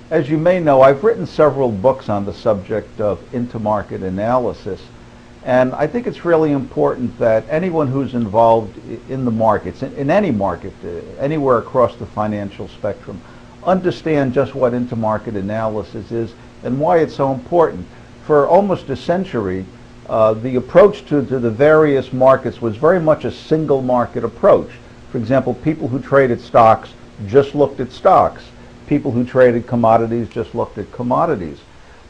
As you may know, I've written several books on the subject of intermarket analysis, and I think it's really important that anyone who's involved in the markets, in any market, anywhere across the financial spectrum, understand just what intermarket analysis is and why it's so important. For almost a century, the approach to the various markets was very much a single market approach. For example, people who traded stocks just looked at stocks. People who traded commodities just looked at commodities.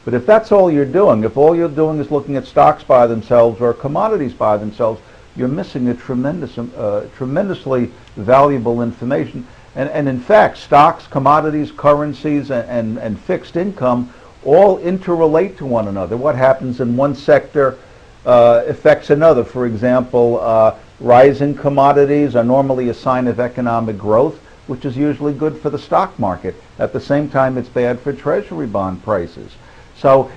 But if that's all you're doing, if all you're doing is looking at stocks by themselves or commodities by themselves, you're missing a tremendously valuable information. And in fact, stocks, commodities, currencies, and fixed income all interrelate to one another. What happens in one sector affects another. For example, rising commodities are normally a sign of economic growth, which is usually good for the stock market. At the same time, it's bad for treasury bond prices. So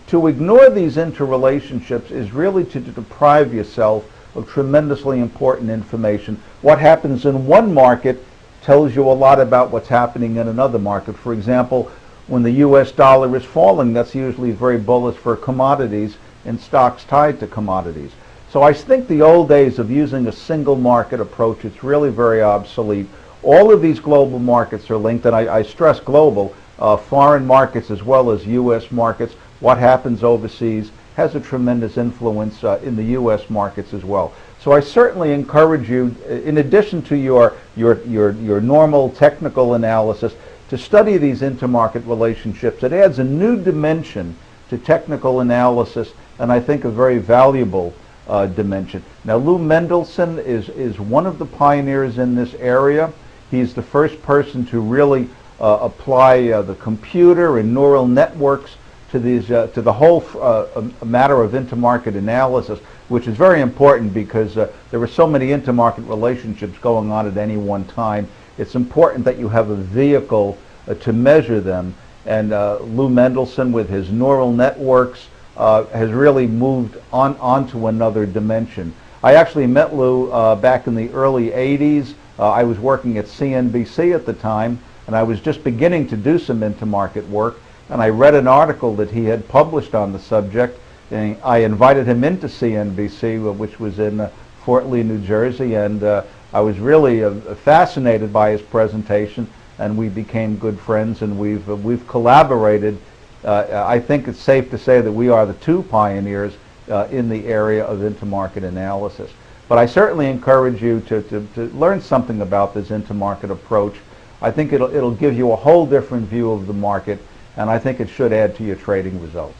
to ignore these interrelationships is really to deprive yourself of tremendously important information. What happens in one market tells you a lot about what's happening in another market. For example, when the US dollar is falling, that's usually very bullish for commodities and stocks tied to commodities. So I think the old days of using a single market approach, it's really very obsolete. All of these global markets are linked, and I stress global, foreign markets as well as US markets. What happens overseas has a tremendous influence in the US markets as well. So I certainly encourage you, in addition to your normal technical analysis, to study these intermarket relationships. It adds a new dimension to technical analysis, and I think a very valuable dimension. Now, Lou Mendelson is one of the pioneers in this area. He's the first person to really apply the computer and neural networks to the whole matter of intermarket analysis, which is very important because there are so many intermarket relationships going on at any one time. It's important that you have a vehicle to measure them, and Lou Mendelson, with his neural networks, has really moved onto another dimension. I actually met Lou back in the early 80s. I was working at CNBC at the time, and I was just beginning to do some intermarket work, and I read an article that he had published on the subject, and I invited him into CNBC, which was in Fort Lee, New Jersey, and I was really fascinated by his presentation, and we became good friends, and we've collaborated. I think it's safe to say that we are the two pioneers in the area of intermarket analysis. But I certainly encourage you to learn something about this intermarket approach. I think it'll give you a whole different view of the market, and I think it should add to your trading results.